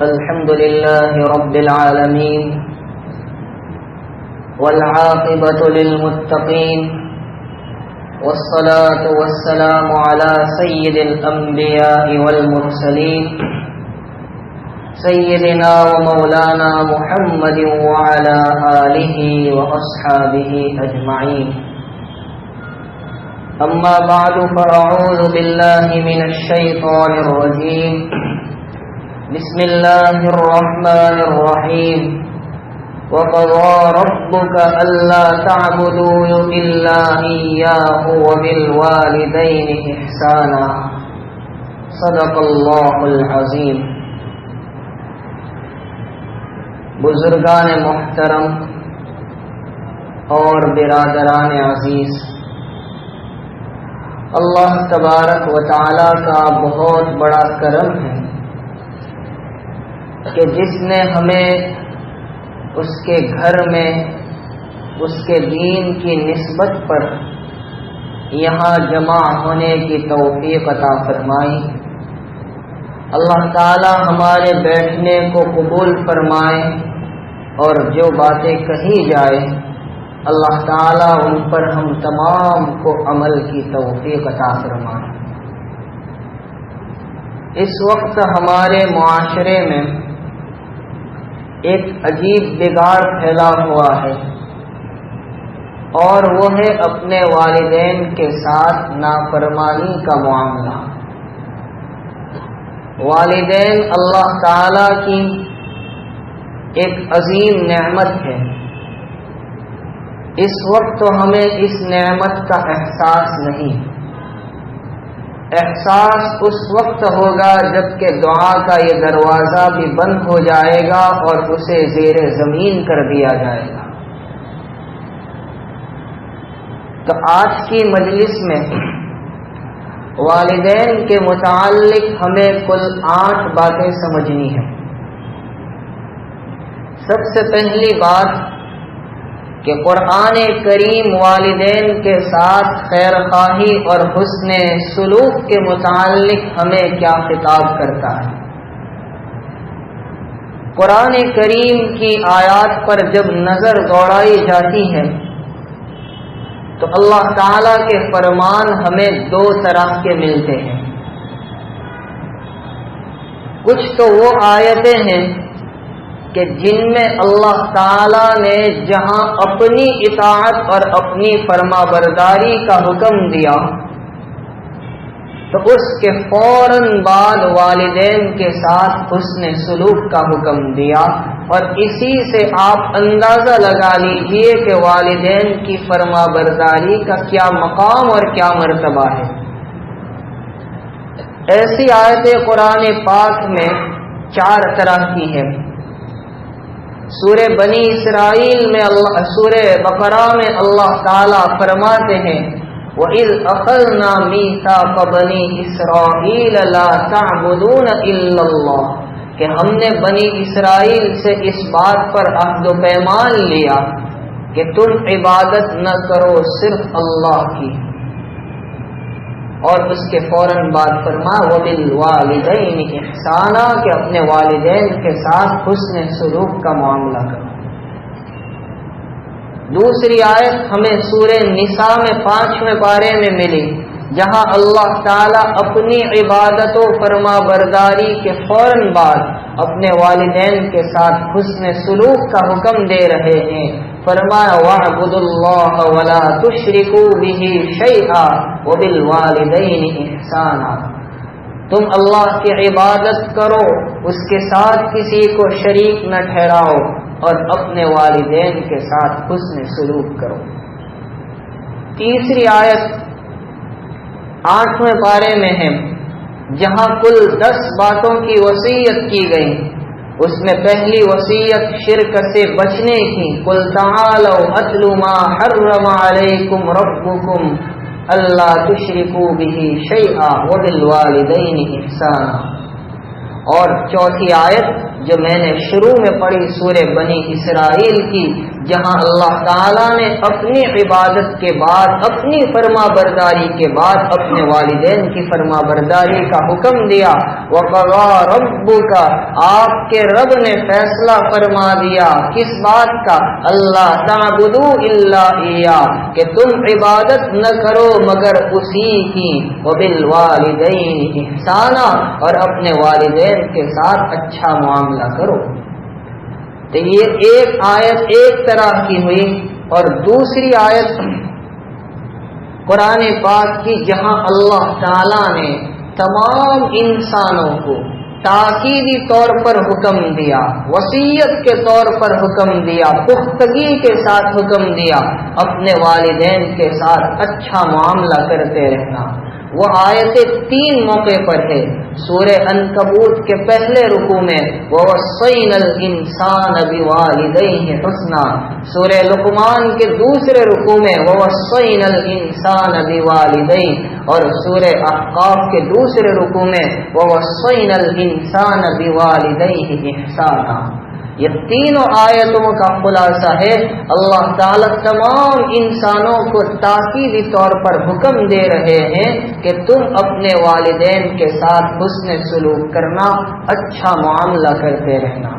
الحمد لله رب العالمين والعاقبة للمتقين والصلاة والسلام على سيد الأنبياء والمرسلين سيدنا ومولانا محمد وعلى آله وأصحابه أجمعين. أما بعد فأعوذ بالله من الشيطان الرجيم. بسم الله الرحمن الرحيم. وقضى ربك ألا تعبدوا إلا إياه وبالوالدين إحسانا. صدق الله العظيم. بزرگان محترم اور برادران عزیز، اللہ تبارک و تعالی کا بہت بڑا کرم ہے کہ جس نے ہمیں اس کے گھر میں اس کے دین کی نسبت پر یہاں جمع ہونے کی توفیق عطا فرمائی. اللہ تعالی ہمارے بیٹھنے کو قبول فرمائے اور جو باتیں کہی جائے اللہ تعالی ان پر ہم تمام کو عمل کی توفیق عطا فرمائے. اس وقت ہمارے معاشرے میں ایک عجیب بگاڑ پھیلا ہوا ہے اور وہ ہے اپنے والدین کے ساتھ نافرمانی کا معاملہ. والدین اللہ تعالی کی ایک عظیم نعمت ہے. اس وقت تو ہمیں اس نعمت کا احساس نہیں. احساس اس وقت ہوگا جب کہ دعا کا یہ دروازہ بھی بند ہو جائے گا اور اسے زیر زمین کر دیا جائے گا. تو آج کی مجلس میں والدین کے متعلق ہمیں کل 8 باتیں سمجھنی ہیں. سب سے پہلی بات کہ قرآن کریم والدین کے ساتھ خیر خواہی اور حسن سلوک کے متعلق ہمیں کیا خطاب کرتا ہے. قرآن کریم کی آیات پر جب نظر دوڑائی جاتی ہے تو اللہ تعالی کے فرمان ہمیں 2 طرح کے ملتے ہیں. کچھ تو وہ آیتیں ہیں کہ جن میں اللہ تعالی نے جہاں اپنی اطاعت اور اپنی فرما برداری کا حکم دیا تو اس کے فوراً بعد والدین کے ساتھ حسن سلوک کا حکم دیا. اور اسی سے آپ اندازہ لگا لیجئے کہ والدین کی فرما برداری کا کیا مقام اور کیا مرتبہ ہے. ایسی آیتیں قرآن پاک میں 4 طرح کی ہیں. سورہ بنی اسرائیل میں سورہ بقرہ میں اللہ تعالیٰ فرماتے ہیں وَإِذْ أَخَذْنَا مِيثَاقَ بَنِي إِسْرَائِيلَ لَا تَعْبُدُونَ إِلَّا اللَّهَ کہ ہم نے بنی اسرائیل سے اس بات پر عہد و پیمان لیا کہ تم عبادت نہ کرو صرف اللہ کی. اور اس کے فوراً بعد فرمایا وَبِالْوَالِدَيْنِ إِحْسَانًا کہ اپنے والدین کے ساتھ حسن سلوک کا معاملہ کرو. دوسری آیت ہمیں سورہ نساء میں 5ویں پارے میں ملی جہاں اللہ تعالیٰ اپنی عبادت و فرما برداری کے فوراً بعد اپنے والدین کے ساتھ حسن سلوک کا حکم دے رہے ہیں. فرمایا وَاعْبُدُوا اللَّهَ وَلَا تُشْرِكُوا بِهِ شَيْئًا وَبِالْوَالِدَيْنِ إِحْسَانًا تم اللہ کی عبادت کرو اس کے ساتھ کسی کو شریک نہ ٹھہراؤ اور اپنے والدین کے ساتھ حسن سلوک کرو. تیسری آیت 8ویں پارے میں ہے جہاں کل 10 باتوں کی وصیت کی گئی. اس میں پہلی وصیت شرک سے بچنے کی قُلْ تَعَالَوْا أَتْلُ مَا حَرَّمَ عَلَيْكُمْ رَبُّكُمْ أَلَّا تُشْرِكُوا بِهِ شَيْئًا وَبِالْوَالِدَيْنِ إِحْسَانًا. اور چوتھی آیت جو میں نے شروع میں پڑھی سورہ بنی اسرائیل کی جہاں اللہ تعالیٰ نے اپنی عبادت کے بعد، اپنی فرما برداری کے بعد اپنے والدین کی فرما برداری کا حکم دیا۔ وَقَضَىٰ رَبُّكَ، آپ کے رب نے فیصلہ فرما دیا کس بات کا؟ اللہ تعبدوا الا ایاہ، کہ تم عبادت نہ کرو مگر اسی کی۔ وَبِالْوَالِدَيْنِ احسانا، اور اپنے والدین کے ساتھ اچھا معاملہ کرو۔ تو یہ ایک آیت ایک طرح کی ہوئی، اور دوسری آیت قرآن پاک کی جہاں اللہ تعالی نے تمام انسانوں کو تاکیدی طور پر حکم دیا، وصیت کے طور پر حکم دیا، پختگی کے ساتھ حکم دیا اپنے والدین کے ساتھ اچھا معاملہ کرتے رہنا۔ وہ آیتیں تین موقع پر ہے۔ سورہ عنکبوت کے پہلے رکوع میں وَوَصَّيْنَا الْإِنسَانَ بِوَالِدَيْهِ حُسْنًا، سورہ لقمان کے دوسرے رکوع میں وَوَصَّيْنَا الْإِنسَانَ بِوَالِدَيْهِ، اور سورہ احقاف کے دوسرے رکوع میں وَوَصَّيْنَا الْإِنسَانَ بِوَالِدَيْهِ إِحْسَانًا۔ یہ تینوں آیتوں کا خلاصہ ہے اللہ تعالی تمام انسانوں کو تاکیدی طور پر حکم دے رہے ہیں کہ تم اپنے والدین کے ساتھ حسن سلوک کرنا، اچھا معاملہ کرتے رہنا۔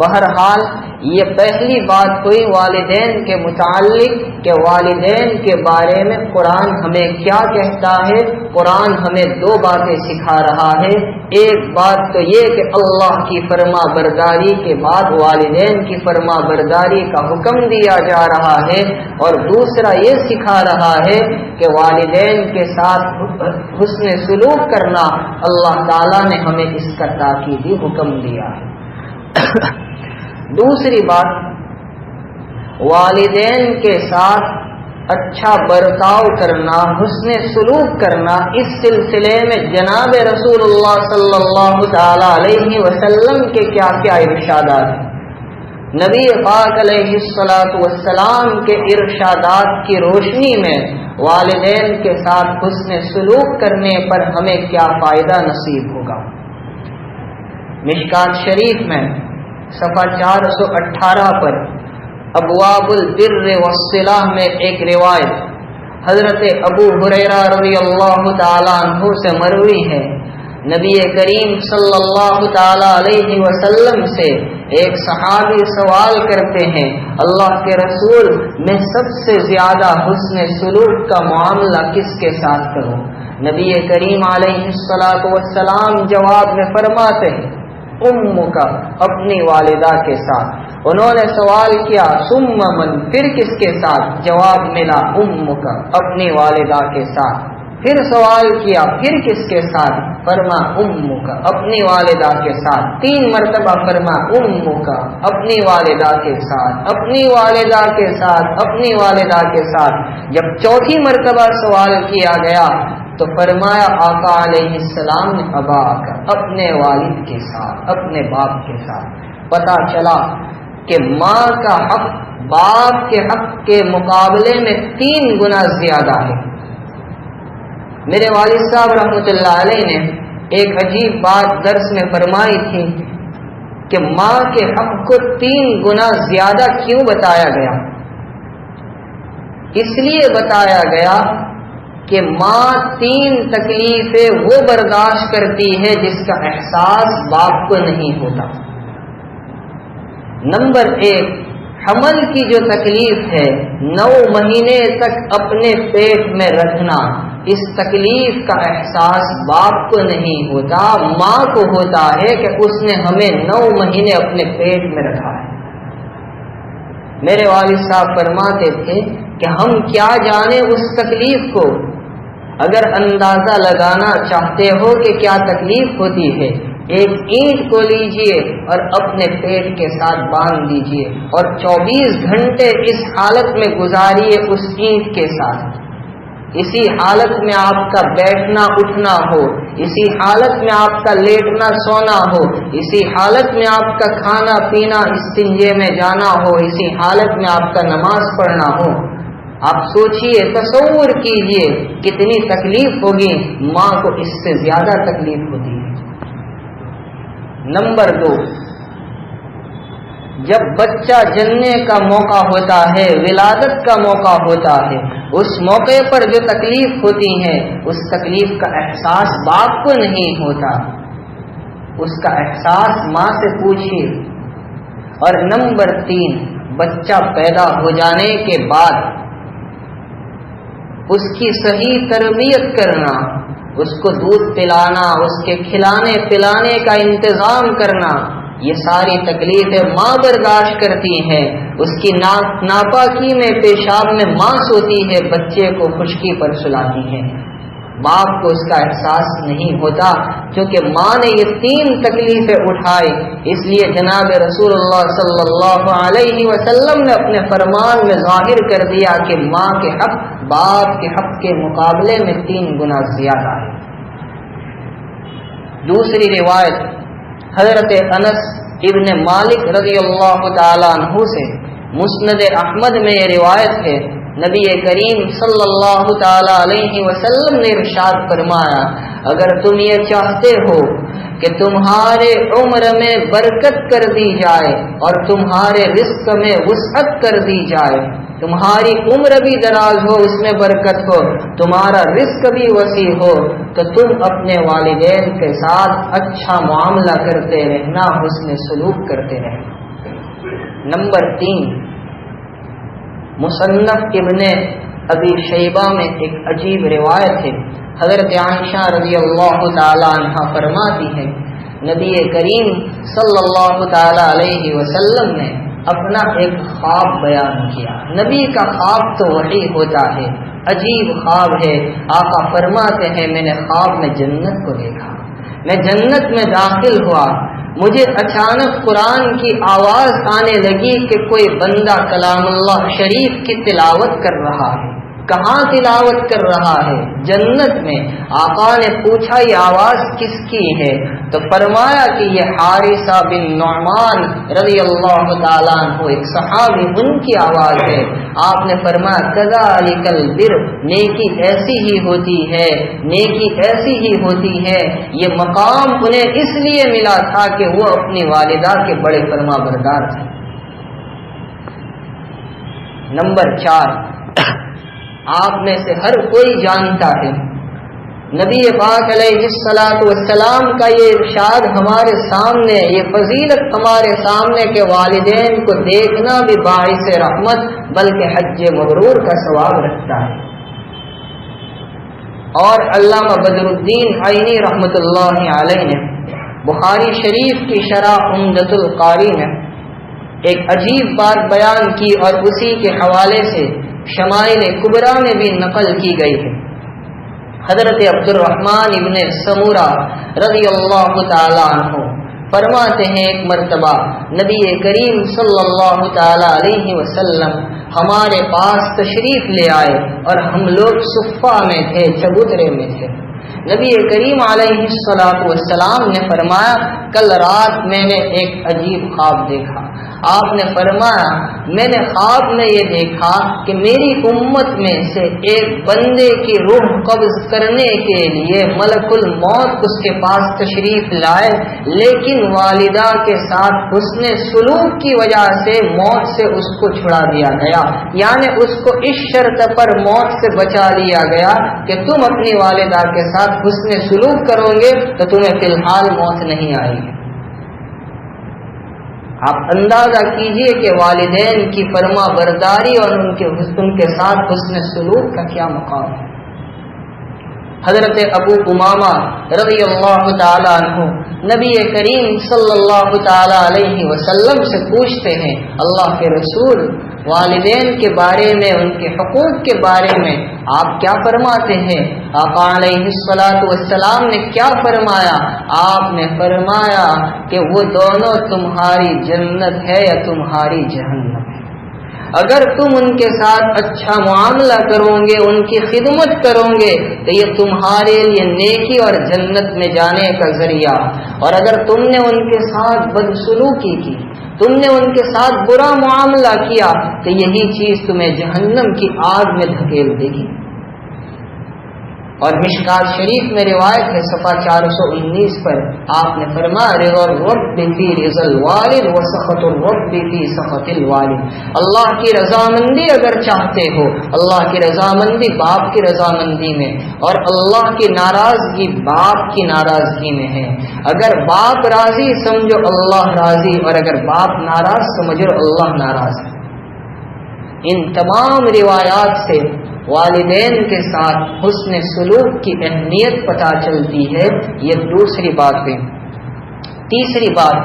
بہرحال یہ پہلی بات ہوئی والدین کے متعلق کہ والدین کے بارے میں قرآن ہمیں کیا کہتا ہے۔ قرآن ہمیں دو باتیں سکھا رہا ہے۔ ایک بات تو یہ کہ اللہ کی فرما برداری کے بعد والدین کی فرما برداری کا حکم دیا جا رہا ہے، اور دوسرا یہ سکھا رہا ہے کہ والدین کے ساتھ حسن سلوک کرنا اللہ تعالیٰ نے ہمیں اس کا تاکیدی حکم دیا ہے۔ دوسری بات، والدین کے ساتھ اچھا برتاؤ کرنا، حسن سلوک کرنا، اس سلسلے میں جناب رسول اللہ صلی اللہ تعالی علیہ وسلم کے کیا کیا ارشادات ہیں۔ نبی پاک علیہ السلام کے ارشادات کی روشنی میں والدین کے ساتھ حسن سلوک کرنے پر ہمیں کیا فائدہ نصیب ہوگا۔ مشکات شریف میں صفحہ 418 پر ابواب البر والصلہ میں ایک روایت حضرت ابو ہریرہ رضی اللہ تعالی عنہ سے مروی ہے۔ نبی کریم صلی اللہ تعالی علیہ وسلم سے ایک صحابی سوال کرتے ہیں، اللہ کے رسول، میں سب سے زیادہ حسن سلوک کا معاملہ کس کے ساتھ کروں؟ نبی کریم علیہ السلام جواب میں فرماتے ہیں، کا اپنی والدہ کے ساتھ۔ انہوں نے سوال کیا، ثم من، پھر کس کے ساتھ؟ جواب ملا، کا اپنی والدہ کے ساتھ۔ پھر سوال کیا، پھر کس کے ساتھ؟ فرما، کا اپنی والدہ کے ساتھ۔ 3 مرتبہ فرما، کا اپنی والدہ کے ساتھ، اپنی والدہ کے ساتھ، اپنی والدہ کے ساتھ۔ جب 4تھی مرتبہ سوال کیا گیا تو فرمایا آقا علیہ السلام نے، ابا کا اپنے والد کے ساتھ، اپنے باپ کے ساتھ۔ پتہ چلا کہ ماں کا حق باپ کے حق کے مقابلے میں 3 گنا زیادہ ہے۔ میرے والد صاحب رحمۃ اللہ علیہ نے ایک عجیب بات درس میں فرمائی تھی کہ ماں کے حق کو 3 گنا زیادہ کیوں بتایا گیا؟ اس لیے بتایا گیا کہ ماں 3 تکلیفیں وہ برداشت کرتی ہے جس کا احساس باپ کو نہیں ہوتا۔ نمبر 1، حمل کی جو تکلیف ہے، 9 مہینے تک اپنے پیٹ میں رکھنا، اس تکلیف کا احساس باپ کو نہیں ہوتا، ماں کو ہوتا ہے کہ اس نے ہمیں 9 مہینے اپنے پیٹ میں رکھا ہے۔ میرے والد صاحب فرماتے تھے کہ ہم کیا جانے اس تکلیف کو۔ اگر اندازہ لگانا چاہتے ہو کہ کیا تکلیف ہوتی ہے، ایک اینٹ کو لیجئے اور اپنے پیٹ کے ساتھ باندھ دیجئے اور 24 گھنٹے اس حالت میں گزاریے اس اینٹ کے ساتھ۔ اسی حالت میں آپ کا بیٹھنا اٹھنا ہو، اسی حالت میں آپ کا لیٹنا سونا ہو، اسی حالت میں آپ کا کھانا پینا استنجے میں جانا ہو، اسی حالت میں آپ کا نماز پڑھنا ہو۔ آپ سوچئے، تصور کیجئے کتنی تکلیف ہوگی، ماں کو اس سے زیادہ تکلیف ہوتی ہے۔ نمبر 2، جب بچہ جننے کا موقع ہوتا ہے، ولادت کا موقع ہوتا ہے، اس موقع پر جو تکلیف ہوتی ہے اس تکلیف کا احساس باپ کو نہیں ہوتا، اس کا احساس ماں سے پوچھیے۔ اور نمبر 3، بچہ پیدا ہو جانے کے بعد اس کی صحیح تربیت کرنا، اس کو دودھ پلانا، اس کے کھلانے پلانے کا انتظام کرنا، یہ ساری تکلیفیں ماں برداشت کرتی ہیں۔ اس کی ناپاکی میں، پیشاب میں ماس ہوتی ہے، بچے کو خشکی پر سلاتی ہے، باپ کو اس کا احساس نہیں ہوتا، کیونکہ ماں نے یہ 3 تکلیفیں اٹھائی۔ اس لیے جناب رسول اللہ صلی اللہ علیہ وسلم نے اپنے فرمان میں ظاہر کر دیا کہ ماں کے حق باپ کے حق کے مقابلے میں 3 گنا زیادہ ہے۔ دوسری روایت حضرت انس ابن مالک رضی اللہ تعالیٰ عنہ سے، مسند احمد میں یہ روایت ہے، نبی کریم صلی اللہ تعالی علیہ وسلم نے ارشاد فرمایا، اگر تم یہ چاہتے ہو کہ تمہارے عمر میں برکت کر دی جائے اور تمہارے رزق میں وسعت کر دی جائے، تمہاری عمر بھی دراز ہو، اس میں برکت ہو، تمہارا رزق بھی وسیع ہو، تو تم اپنے والدین کے ساتھ اچھا معاملہ کرتے رہنا، حسن سلوک کرتے رہنا۔ نمبر 3، مصنف ابن ابی شیبہ میں ایک عجیب روایت ہے، حضرت عائشہ رضی اللہ تعالی عنہ فرماتی ہے، نبی کریم صلی اللہ تعالی علیہ وسلم نے اپنا ایک خواب بیان کیا۔ نبی کا خواب تو وحی ہوتا ہے، عجیب خواب ہے۔ آقا فرماتے ہیں، میں نے خواب میں جنت کو دیکھا، میں جنت میں داخل ہوا، مجھے اچانک قرآن کی آواز آنے لگی کہ کوئی بندہ کلام اللہ شریف کی تلاوت کر رہا ہے۔ کہاں تلاوت کر رہا ہے؟ جنت میں۔ آقا نے پوچھا یہ آواز کس کی ہے؟ تو فرمایا کہ یہ حارثہ بن نعمان رضی اللہ تعالیٰ عنہ، ایک صحابی، ان کی آواز ہے۔ آپ نے فرمایا کذالک البر، نیکی ایسی ہی ہوتی ہے، نیکی ایسی ہی ہوتی ہے۔ یہ مقام انہیں اس لیے ملا تھا کہ وہ اپنی والدہ کے بڑے فرما بردار تھے۔ نمبر 4، آپ میں سے ہر کوئی جانتا ہے نبی پاک علیہ الصلوۃ والسلام کا یہ ارشاد ہمارے سامنے، یہ فضیلت ہمارے سامنے کہ والدین کو دیکھنا بھی باعث رحمت بلکہ حج مبرور کا ثواب رکھتا ہے۔ اور علامہ بدر الدین عینی رحمۃ اللہ علیہ نے بخاری شریف کی شرح عمدۃ القاری میں ایک عجیب بات بیان کی، اور اسی کے حوالے سے شمائل کبریٰ میں بھی نقل کی گئی ہے۔ حضرت عبد الرحمن ابن سمورہ رضی اللہ تعالی عنہ فرماتے ہیں، ایک مرتبہ نبی کریم صلی اللہ تعالی علیہ وسلم ہمارے پاس تشریف لے آئے اور ہم لوگ صفہ میں تھے، چبوترے میں تھے۔ نبی کریم علیہ الصلوۃ والسلام نے فرمایا کل رات میں نے ایک عجیب خواب دیکھا۔ آپ نے فرمایا میں نے خواب میں یہ دیکھا کہ میری امت میں سے ایک بندے کی روح قبض کرنے کے لیے ملک الموت اس کے پاس تشریف لائے، لیکن والدہ کے ساتھ حسن سلوک کی وجہ سے موت سے اس کو چھڑا دیا گیا، یعنی اس کو اس شرط پر موت سے بچا لیا گیا کہ تم اپنی والدہ کے ساتھ حسن سلوک کرو گے تو تمہیں فی الحال موت نہیں آئے گی۔ آپ اندازہ کیجئے کہ والدین کی فرما برداری اور ان کے ساتھ حسن سلوک کا کیا مقام ہے۔ حضرت ابو امامہ رضی اللہ تعالی عنہ نبی کریم صلی اللہ تعالی علیہ وسلم سے پوچھتے ہیں، اللہ کے رسول والدین کے بارے میں، ان کے حقوق کے بارے میں آپ کیا فرماتے ہیں؟ آقا علیہ الصلوۃ والسلام نے کیا فرمایا؟ آپ نے فرمایا کہ وہ دونوں تمہاری جنت ہے یا تمہاری جہنم ہے۔ اگر تم ان کے ساتھ اچھا معاملہ کرو گے، ان کی خدمت کرو گے تو یہ تمہارے لیے نیکی اور جنت میں جانے کا ذریعہ، اور اگر تم نے ان کے ساتھ بدسلوکی کی، تم نے ان کے ساتھ برا معاملہ کیا تو یہی چیز تمہیں جہنم کی آگ میں دھکیل دے گی۔ اور مشکات شریف میں روایت ہے صفحہ 419 پر آپ نے فرمایا رضا الرب فی رضا الوالد و سخط الرب فی سخط الوالد، اللہ کی رضامندی اگر چاہتے ہو، اللہ کی رضامندی باپ کی رضامندی میں، اور اللہ کی ناراضگی باپ کی ناراضگی میں ہے۔ اگر باپ راضی سمجھو اللہ راضی، اور اگر باپ ناراض سمجھو اللہ ناراض۔ ان تمام روایات سے والدین کے ساتھ حسن سلوک کی اہمیت پتہ چلتی ہے۔ یہ دوسری بات ہے۔ تیسری بات،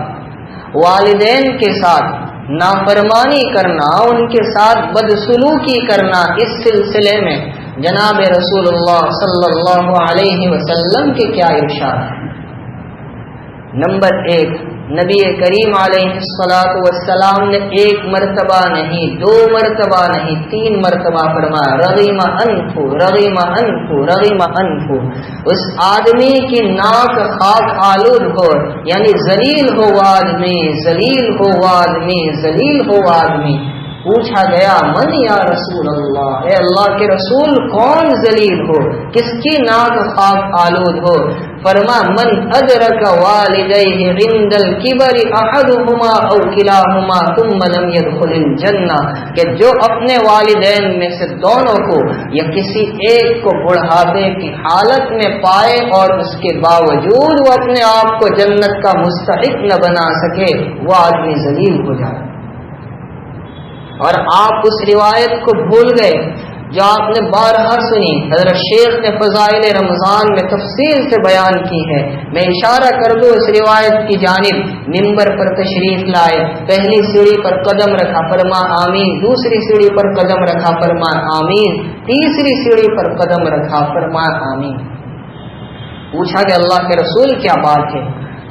والدین کے ساتھ نافرمانی کرنا، ان کے ساتھ بدسلوکی کرنا، اس سلسلے میں جناب رسول اللہ صلی اللہ علیہ وسلم کے کیا ارشاد ہے؟ نمبر 1، نبی کریم علیہ الصلوۃ والسلام نے ایک مرتبہ نہیں، 2 مرتبہ نہیں، 3 مرتبہ فرمایا رغیم انفو رغیم انفو رغیم انفو، اس آدمی کی ناک خاک آلود ہو، یعنی ذلیل ہو وہ آدمی، ذلیل ہو وہ آدمی، ذلیل ہو وہ آدمی۔ پوچھا گیا من یا رسول اللہ، اے اللہ کے رسول کون ذلیل ہو، کس کی ناک خاک آلود ہو؟ فرما من ادرک والدیہ عند الکبر احدہما او کلاہما ثم لم يدخل الجنہ، کہ جو اپنے والدین میں سے دونوں کو یا کسی ایک کو بڑھاپے کی حالت میں پائے اور اس کے باوجود وہ اپنے آپ کو جنت کا مستحق نہ بنا سکے، وہ آدمی ذلیل ہو جائے۔ اور آپ اس روایت کو بھول گئے جو آپ نے بارہا سنی، حضرت شیخ نے فضائل رمضان میں تفصیل سے بیان کی ہے۔ میں اشارہ کر دوں اس روایت کی جانب، منبر پر تشریف لائے، پہلی سیڑھی پر قدم رکھا، فرما آمین، دوسری سیڑھی پر قدم رکھا، فرما آمین، تیسری سیڑھی پر قدم رکھا، فرما آمین۔ پوچھا کہ اللہ کے رسول کیا بات ہے؟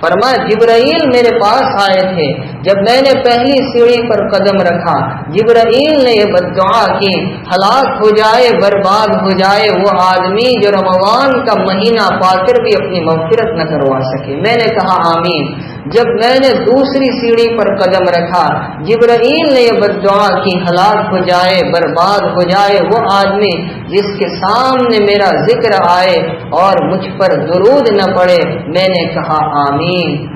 فرمایا جبرائیل میرے پاس آئے تھے، جب میں نے پہلی سیڑھی پر قدم رکھا جبرائیل نے یہ بددعا کی، ہلاک ہو جائے، برباد ہو جائے وہ آدمی جو رمضان کا مہینہ پا کر بھی اپنی مغفرت نہ کروا سکے۔ میں نے کہا آمین۔ جب میں نے دوسری سیڑھی پر قدم رکھا جبرائیل نے یہ بددعا کی، ہلاک ہو جائے، برباد ہو جائے وہ آدمی جس کے سامنے میرا ذکر آئے اور مجھ پر درود نہ پڑے۔ میں نے کہا آمین۔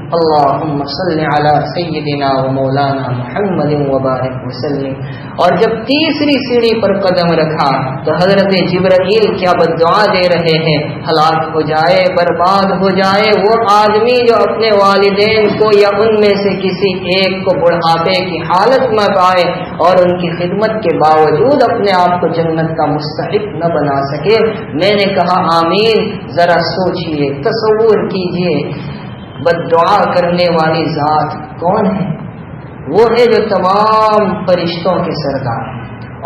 اللہم صلی علی سیدنا و مولانا محمد وبارک وسلم۔ اور جب تیسری سیڑھی پر قدم رکھا تو حضرت جبرائیل کیا بددعا دے رہے ہیں، ہلاک ہو جائے، برباد ہو جائے وہ آدمی جو اپنے والدین کو یا ان میں سے کسی ایک کو بڑھاپے کی حالت میں پائے اور ان کی خدمت کے باوجود اپنے آپ کو جنت کا مستحق نہ بنا سکے۔ میں نے کہا آمین۔ ذرا سوچئے، تصور کیجئے بددعا کرنے والی ذات کون ہے؟ وہ ہے جو تمام فرشتوں کے سردار ہے۔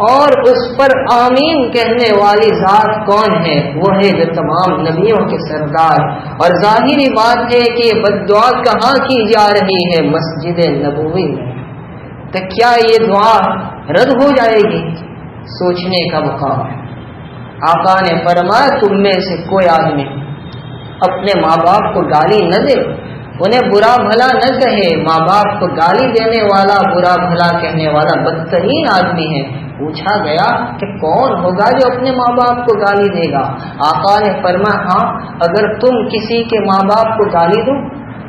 اور اس پر آمین کہنے والی ذات کون ہے؟ وہ ہے جو تمام نبیوں کے سردار۔ اور ظاہری بات ہے کہ یہ بددعا کہاں کی جا رہی ہے؟ مسجد نبوی میں۔ تو کیا یہ دعا رد ہو جائے گی؟ سوچنے کا مقام ہے۔ آقا نے فرمایا تم میں سے کوئی آدمی اپنے ماں باپ کو گالی نہ دے، انہیں برا بھلا نہ کہے۔ ماں باپ کو گالی دینے والا، برا بھلا کہنے والا بدترین آدمی ہے۔ پوچھا گیا کہ کون ہوگا جو اپنے ماں باپ کو گالی دے گا؟ آقا نے فرمایا ہاں، اگر تم کسی کے ماں باپ کو گالی دو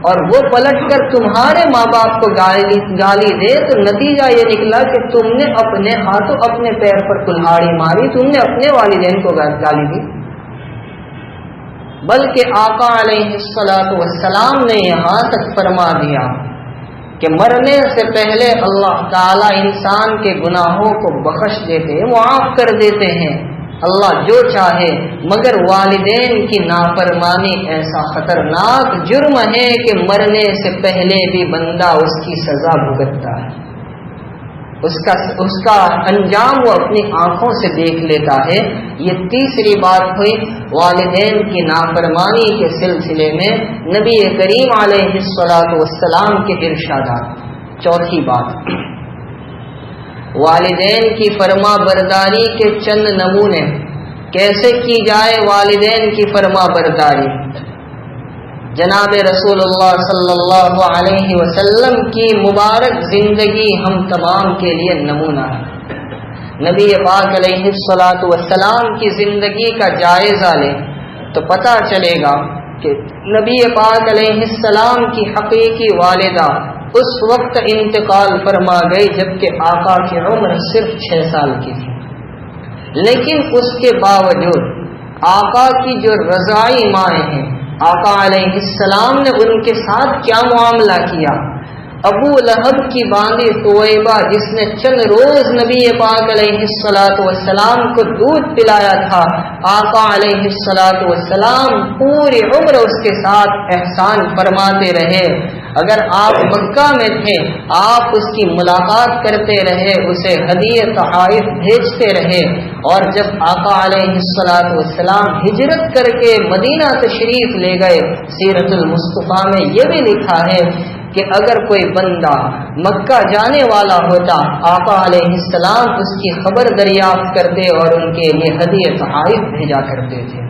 اور وہ پلٹ کر تمہارے ماں باپ کو گالی دے تو نتیجہ یہ نکلا کہ تم نے اپنے ہاتھوں اپنے پیر پر کلہاڑی ماری، تم نے اپنے والدین کو گالی دی۔ بلکہ آقا علیہ الصلوۃ والسلام نے یہاں تک فرما دیا کہ مرنے سے پہلے اللہ تعالی انسان کے گناہوں کو بخش دیتے ہیں، معاف کر دیتے ہیں اللہ جو چاہے، مگر والدین کی نافرمانی ایسا خطرناک جرم ہے کہ مرنے سے پہلے بھی بندہ اس کی سزا بھگتتا ہے، اس کا انجام وہ اپنی آنکھوں سے دیکھ لیتا ہے۔ یہ تیسری بات ہوئی والدین کی نافرمانی کے سلسلے میں نبی کریم علیہ الصلوۃ والسلام کے ارشادات۔ چوتھی بات، والدین کی فرما برداری کے چند نمونے۔ کیسے کی جائے والدین کی فرما برداری؟ جناب رسول اللہ صلی اللہ علیہ وسلم کی مبارک زندگی ہم تمام کے لیے نمونہ ہے۔ نبی پاک علیہ الصلوۃ والسلام کی زندگی کا جائزہ لیں تو پتہ چلے گا کہ نبی پاک علیہ السلام کی حقیقی والدہ اس وقت انتقال فرما گئی جبکہ آقا کی عمر صرف 6 سال کی تھی، لیکن اس کے باوجود آقا کی جو رضائی مائیں ہیں، آقا علیہ السلام نے ان کے ساتھ کیا معاملہ کیا۔ ابو لہب کی باندی طویبہ جس نے چند روز نبی پاک علیہ السلام کو دودھ پلایا تھا، آقا علیہ السلام پوری عمر اس کے ساتھ احسان فرماتے رہے۔ اگر آپ مکہ میں تھے آپ اس کی ملاقات کرتے رہے، اسے ہدیے تحائف بھیجتے رہے، اور جب آقا علیہ السلام ہجرت کر کے مدینہ تشریف لے گئے، سیرت المصطفیٰ میں یہ بھی لکھا ہے کہ اگر کوئی بندہ مکہ جانے والا ہوتا، آقا علیہ السلام اس کی خبر دریافت کرتے اور ان کے لیے ہدیے تحائف بھیجا کرتے تھے۔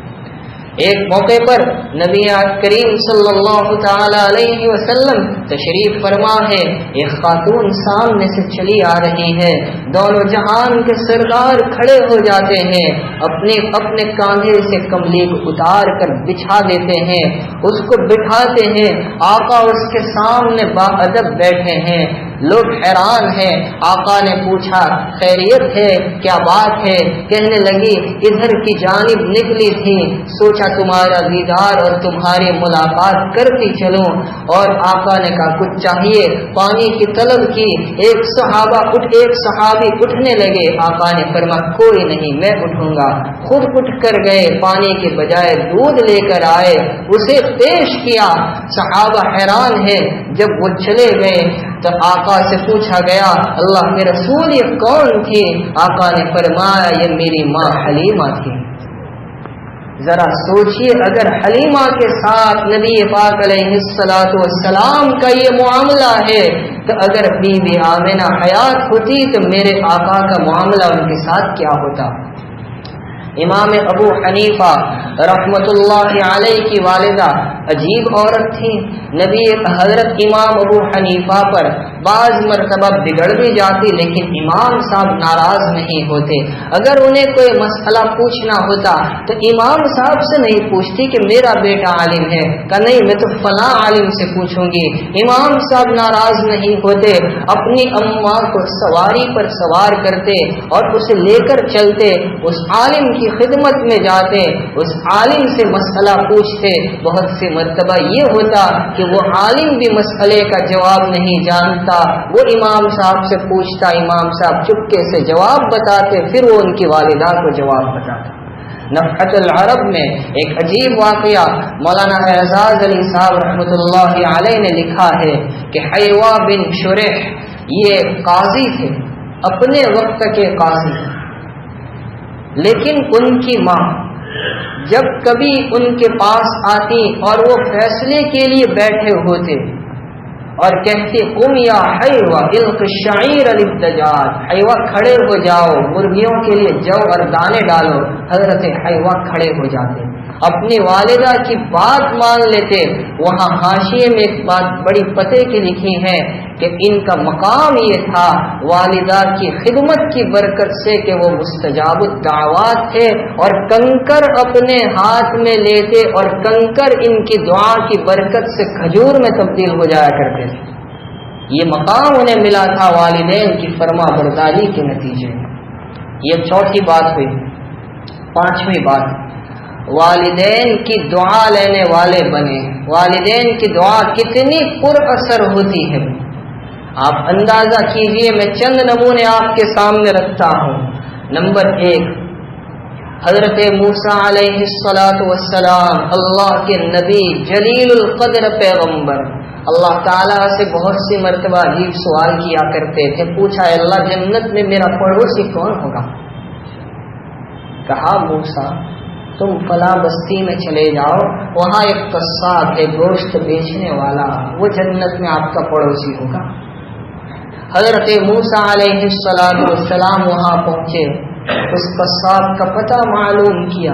ایک موقع پر نبی کریم صلی اللہ تعالی علیہ وسلم تشریف فرما ہے، ایک خاتون سامنے سے چلی آ رہی ہے، دونوں جہان کے سردار کھڑے ہو جاتے ہیں، اپنے کاندھے سے کملی کو اتار کر بچھا دیتے ہیں، اس کو بٹھاتے ہیں، آقا اس کے سامنے باادب بیٹھے ہیں، لوگ حیران ہیں۔ آقا نے پوچھا خیریت ہے، کیا بات ہے؟ کہنے لگی ادھر کی جانب نکلی تھی، سوچا تمہارا دیدار اور تمہاری ملاقات کرتی چلوں، اور آقا نے کہا کچھ چاہیے؟ پانی کی طلب کی، ایک صحابی اٹھنے لگے، آقا نے فرمایا کوئی نہیں میں اٹھوں گا، خود اٹھ کر گئے، پانی کے بجائے دودھ لے کر آئے، اسے پیش کیا، صحابہ حیران ہے۔ جب وہ چلے گئے تو آقا سے پوچھا گیا اللہ کے رسول یہ کون تھی؟ آقا نے فرمایا یہ میری ماں حلیمہ تھی۔ ذرا سوچئے اگر حلیمہ کے ساتھ نبی پاک علیہ السلام کا یہ معاملہ ہے تو اگر بی بی آمنہ حیات ہوتی تو میرے آقا کا معاملہ ان کے ساتھ کیا ہوتا؟ امام ابو حنیفہ رحمت اللہ علیہ کی والدہ عجیب عورت تھی۔ نبی حضرت امام ابو حنیفہ پر بعض مرتبہ بگڑ بھی جاتی، لیکن امام صاحب ناراض نہیں ہوتے۔ اگر انہیں کوئی مسئلہ پوچھنا ہوتا تو امام صاحب سے نہیں پوچھتی کہ میرا بیٹا عالم ہے، کہ نہیں میں تو فلاں عالم سے پوچھوں گی۔ امام صاحب ناراض نہیں ہوتے، اپنی اماں کو سواری پر سوار کرتے اور اسے لے کر چلتے، اس عالم کی خدمت میں جاتے، اس عالم سے مسئلہ پوچھتے۔ بہت سی مرتبہ یہ ہوتا کہ وہ عالم بھی مسئلے کا جواب نہیں جانتا، وہ امام صاحب سے پوچھتا، امام صاحب چپکے سے جواب بتاتے، پھر وہ ان کی والدہ کو جواب بتاتا۔ نفحت العرب میں ایک عجیب واقعہ مولانا اعزاز علی صاحب رحمۃ اللہ علیہ نے لکھا ہے کہ حیوہ بن شریح یہ قاضی تھے، اپنے وقت کے قاضی، لیکن ان کی ماں جب کبھی ان کے پاس آتی اور وہ فیصلے کے لیے بیٹھے ہوتے اور کہتے قم یا حیوہ الق الشعیر للدجاج، حیوہ کھڑے ہو جاؤ، مرغیوں کے لیے جو اور دانے ڈالو، حضرت حیوہ کھڑے ہو جاتے، اپنی والدہ کی بات مان لیتے۔ وہاں حاشیے میں ایک بات بڑی پتے کی لکھی ہے کہ ان کا مقام یہ تھا والدہ کی خدمت کی برکت سے کہ وہ مستجاب الدعوات تھے، اور کنکر اپنے ہاتھ میں لیتے اور کنکر ان کی دعا کی برکت سے کھجور میں تبدیل ہو جایا کرتے تھے۔ یہ مقام انہیں ملا تھا والدین کی فرما برداری کے نتیجے میں۔ یہ چوتھی بات ہوئی۔ پانچویں بات، والدین کی دعا لینے والے بنے۔ والدین کی دعا کتنی پر اثر ہوتی ہے آپ اندازہ کیجئے، میں چند نمونے آپ کے سامنے رکھتا ہوں۔ نمبر 1، حضرت موسیٰ علیہ السلام اللہ کے نبی، جلیل القدر پیغمبر، اللہ تعالیٰ سے بہت سی مرتبہ عجیب سوال کیا کرتے تھے۔ پوچھا اللہ جنت میں میرا پڑوسی کون ہوگا؟ کہا موسیٰ تم فلاں بستی میں چلے جاؤ، وہاں ایک قصاب ہے گوشت بیچنے والا، وہ جنت میں آپ کا پڑوسی ہوگا۔ حضرت موسیٰ علیہ السلام وہاں پہنچے، اس قصاب کا پتہ معلوم کیا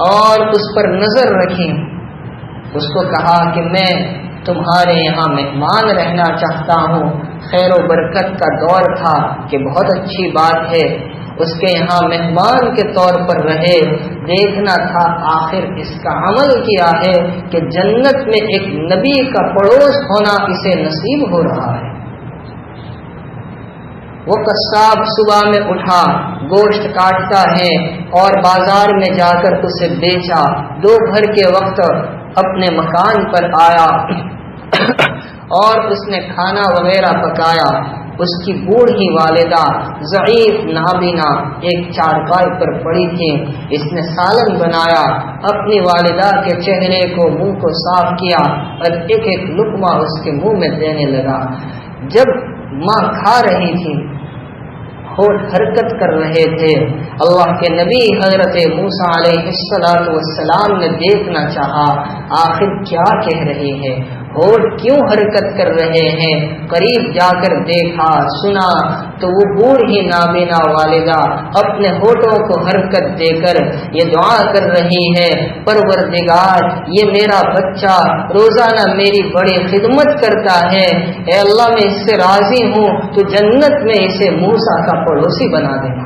اور اس پر نظر رکھی، اس کو کہا کہ میں تمہارے یہاں مہمان رہنا چاہتا ہوں۔ خیر و برکت کا دور تھا کہ بہت اچھی بات ہے، اس کے یہاں مہمان کے طور پر رہے، دیکھنا تھا آخر اس کا عمل کیا ہے کہ جنت میں ایک نبی کا پڑوس ہونا اسے نصیب ہو رہا ہے۔ وہ قصاب صبح میں اٹھا، گوشت کاٹتا ہے اور بازار میں جا کر اسے بیچا، دوپہر کے وقت اپنے مکان پر آیا اور اس نے کھانا وغیرہ پکایا۔ اس کی بوڑھی والدہ ضعیف نابینا ایک چارپائی پر پڑی تھی، اس نے سالن بنایا، اپنی والدہ کے چہرے کو، منہ کو صاف کیا اور ایک ایک لقمہ اس کے منہ میں دینے لگا۔ جب ماں کھا رہی تھی، ہونٹ حرکت کر رہے تھے، اللہ کے نبی حضرت موسیٰ علیہ السلام نے دیکھنا چاہا آخر کیا کہہ رہے ہیں، ہونٹ کیوں حرکت کر رہے ہیں۔ قریب جا کر دیکھا، سنا تو وہ بوڑھی نابینا والدہ اپنے ہونٹوں کو حرکت دے کر یہ دعا کر رہی ہے، پروردگار یہ میرا بچہ روزانہ میری بڑی خدمت کرتا ہے، اے اللہ میں اس سے راضی ہوں، تو جنت میں اسے موسیٰ کا پڑوسی بنا دینا۔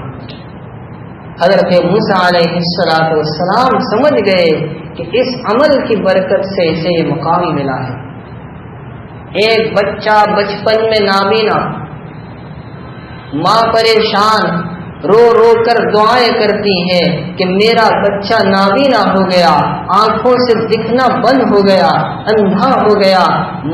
حضرت موسیٰ علیہ السلام سمجھ گئے کہ اس عمل کی برکت سے اسے یہ مقام ملا ہے۔ ایک بچہ بچپن میں نابینا، ماں پریشان رو رو کر دعائیں کرتی ہے کہ میرا بچہ نابینا ہو گیا، آنکھوں سے دکھنا بند ہو گیا، اندھا ہو گیا۔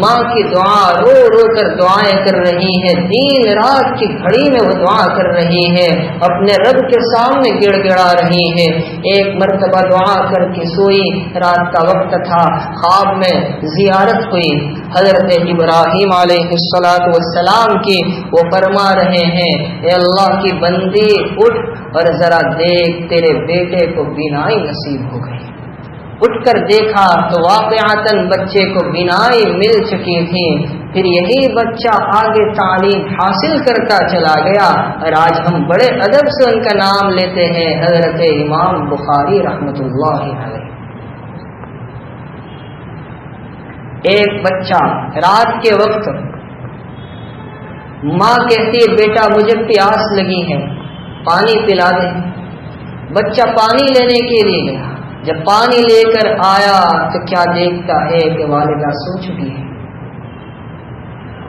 ماں کی دعا رو رو کر دعائیں کر رہی ہے، دن رات کی گھڑی میں وہ دعا کر رہی ہے، اپنے رب کے سامنے گڑ گڑا رہی ہے۔ ایک مرتبہ دعا کر کے سوئی، رات کا وقت تھا، خواب میں زیارت ہوئی حضرت ابراہیم علیہ السلام کی۔ وہ فرما رہے ہیں، اے اللہ کی بندی اٹھ اور ذرا دیکھ، تیرے بیٹے کو بینائی نصیب ہو گئی۔ اٹھ کر دیکھا تو واقعتاً بچے کو بینائی مل چکی تھی۔ پھر یہی بچہ آگے تعلیم حاصل کرتا چلا گیا اور آج ہم بڑے ادب سے ان کا نام لیتے ہیں، حضرت امام بخاری رحمۃ اللہ علیہ۔ ایک بچہ رات کے وقت ماں کہتی ہے بیٹا مجھے پیاس لگی ہے، پانی پلا دے۔ بچہ پانی لینے کے لیے گیا، جب پانی لے کر آیا تو کیا دیکھتا ہے کہ والدہ سو چکی ہے۔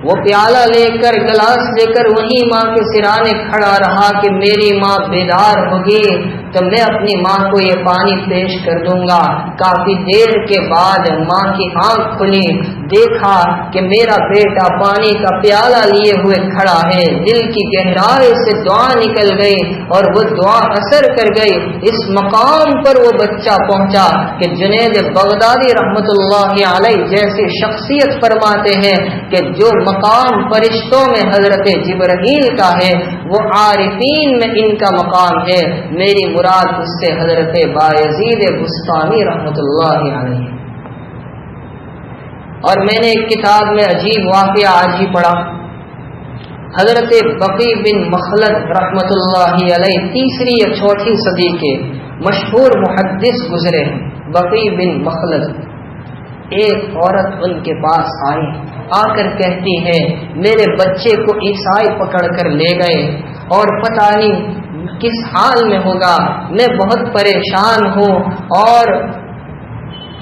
وہ پیالہ لے کر، گلاس لے کر وہیں ماں کے سرانے کھڑا رہا کہ میری ماں بیدار ہوگی تو میں اپنی ماں کو یہ پانی پیش کر دوں گا۔ کافی دیر کے بعد ماں کی آنکھ کھلی، دیکھا کہ میرا بیٹا پانی کا پیالہ لیے ہوئے کھڑا ہے۔ دل کی گہرائی سے دعا نکل گئی اور وہ دعا اثر کر گئی۔ اس مقام پر وہ بچہ پہنچا کہ جنید بغدادی رحمت اللہ علیہ جیسی شخصیت فرماتے ہیں کہ جو مقام فرشتوں میں حضرت جبرائیل کا ہے وہ عارفین میں ان کا مقام ہے۔ میری مراد اس سے حضرت بایزید بستانی رحمت اللہ علیہ۔ اور میں نے ایک کتاب میں عجیب واقعہ آج ہی پڑھا، حضرت بقی بن مخلد رحمت اللہ علیہ 3 یا 4 صدی کے مشہور محدث گزرے ہیں، بقی بن مخلد۔ ایک عورت ان کے پاس آئی، آ کر کہتی ہے میرے بچے کو عیسائی پکڑ کر لے گئے اور پتہ نہیں کس حال میں ہوگا، میں بہت پریشان ہوں اور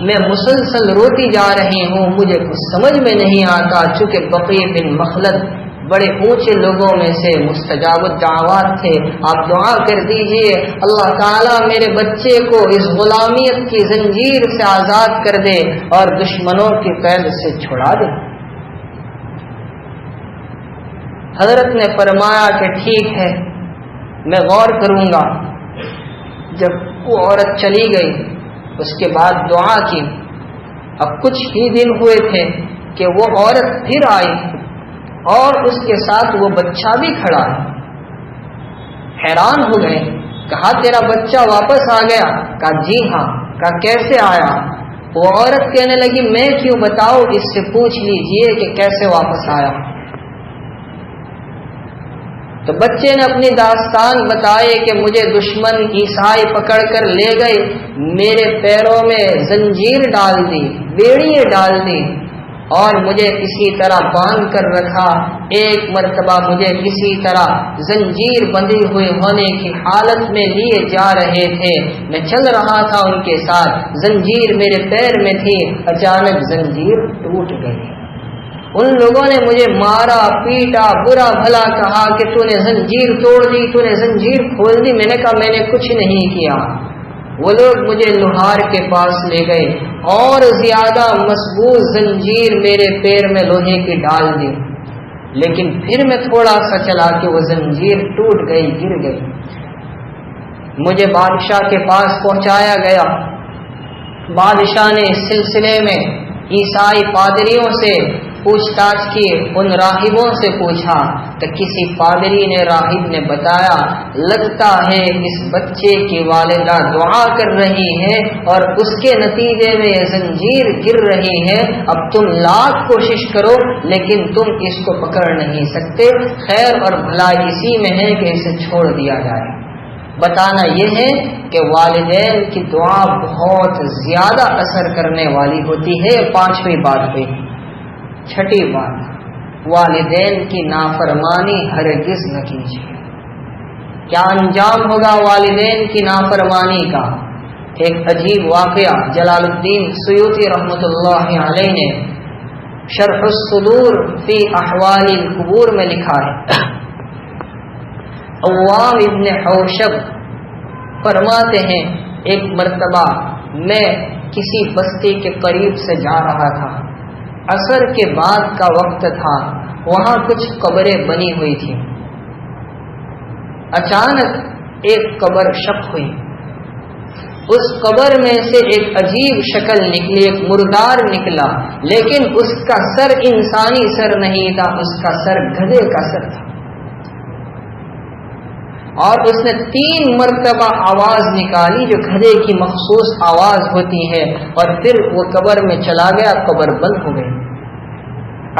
میں مسلسل روتی جا رہی ہوں، مجھے کچھ سمجھ میں نہیں آتا۔ چونکہ بقی بن مخلد بڑے اونچے لوگوں میں سے مستجاب الدعوات تھے، آپ دعا کر دیجئے اللہ تعالیٰ میرے بچے کو اس غلامیت کی زنجیر سے آزاد کر دے اور دشمنوں کی قید سے چھڑا دے۔ حضرت نے فرمایا کہ ٹھیک ہے میں غور کروں گا۔ جب وہ عورت چلی گئی اس کے بعد دعا کی۔ اب کچھ ہی دن ہوئے تھے کہ وہ عورت پھر آئی اور اس کے ساتھ وہ بچہ بھی کھڑا ہے۔ حیران ہو گئے، کہا تیرا بچہ واپس آ گیا؟ کہا جی ہاں۔ کہا کیسے آیا؟ وہ عورت کہنے لگی میں کیوں بتاؤ، اس سے پوچھ لیجئے کہ کیسے واپس آیا۔ تو بچے نے اپنی داستان بتائی کہ مجھے دشمن عیسائی پکڑ کر لے گئے، میرے پیروں میں زنجیر ڈال دی، بیڑیاں ڈال دی اور مجھے کسی طرح باندھ کر رکھا. ایک مرتبہ مجھے کسی طرح زنجیر بندھی ہوئے ہونے کی حالت میں لیے جا رہے تھے. میں چل رہا تھا ان کے ساتھ, زنجیر میرے پیر میں تھی. اچانک زنجیر ٹوٹ گئی. ان لوگوں نے مجھے مارا, پیٹا, برا بھلا کہا کہ تو نے زنجیر توڑ دی, تو نے زنجیر کھول دی. میں نے کہا میں نے کچھ نہیں کیا. وہ لوگ مجھے لوہار کے پاس لے گئے اور زیادہ مضبوط زنجیر میرے پیر میں لوہے کی ڈال دی. لیکن پھر میں تھوڑا سا چلا کہ وہ زنجیر ٹوٹ گئی, گر گئی. مجھے بادشاہ کے پاس پہنچایا گیا. بادشاہ نے اس سلسلے میں عیسائی پادریوں سے پوچھ تاچھ کی. ان راہبوں سے پوچھا تو کسی پادری نے, راہب نے بتایا, لگتا ہے اس بچے کی والدہ دعا کر رہی ہے اور اس کے نتیجے میں یہ زنجیر گر رہی ہے. اب تم لاکھ کوشش کرو لیکن تم اس کو پکڑ نہیں سکتے. خیر اور بھلائی اسی میں ہے کہ اسے چھوڑ دیا جائے. بتانا یہ ہے کہ والدین کی دعا بہت زیادہ اثر کرنے والی ہوتی ہے. پانچویں بات ہوئی. چھٹی بات, والدین کی نافرمانی ہرگز نہ کیجیے. کیا انجام ہوگا والدین کی نافرمانی کا؟ ایک عجیب واقعہ جلال الدین سیوطی رحمۃ اللہ علیہ نے شرح الصدور فی احوال القبور میں لکھا ہے. عوام ابن حوشب فرماتے ہیں, ایک مرتبہ میں کسی بستی کے قریب سے جا رہا تھا. عصر کے بعد کا وقت تھا. وہاں کچھ قبریں بنی ہوئی تھی. اچانک ایک قبر شق ہوئی. اس قبر میں سے ایک عجیب شکل نکلی, ایک مردار نکلا, لیکن اس کا سر انسانی سر نہیں تھا, اس کا سر گدھے کا سر تھا. اور اس نے 3 مرتبہ آواز نکالی جو گدھے کی مخصوص آواز ہوتی ہے, اور پھر وہ قبر میں چلا گیا. قبر بند ہو گئی.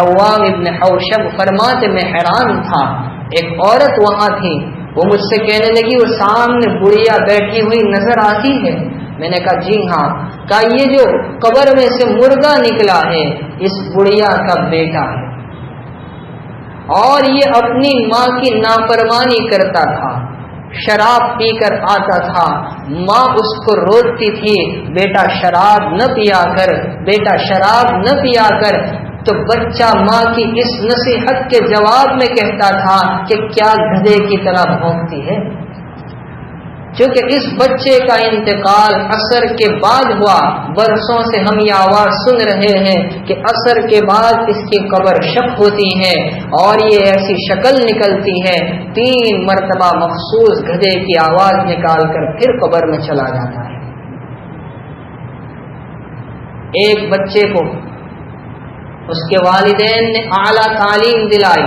عوام ابن حوشب فرماتے میں حیران تھا. ایک عورت وہاں تھی, وہ مجھ سے کہنے لگی وہ سامنے بڑھیا بیٹھی ہوئی نظر آتی ہے. میں نے کہا جی ہاں. کہا یہ جو قبر میں سے مردہ نکلا ہے اس بڑھیا کا بیٹا ہے, اور یہ اپنی ماں کی نافرمانی کرتا تھا. شراب پی کر آتا تھا, ماں اس کو روکتی تھی, بیٹا شراب نہ پیا کر, بیٹا شراب نہ پیا کر. تو بچہ ماں کی اس نصیحت کے جواب میں کہتا تھا کہ کیا گدھے کی طرح بھونکتی ہے. چونکہ اس بچے کا انتقال عصر کے بعد ہوا, برسوں سے ہم یہ آواز سن رہے ہیں کہ عصر کے بعد اس کی قبر شق ہوتی ہے اور یہ ایسی شکل نکلتی ہے. 3 مرتبہ مخصوص گدھے کی آواز نکال کر پھر قبر میں چلا جاتا ہے. ایک بچے کو اس کے والدین نے اعلیٰ تعلیم دلائی.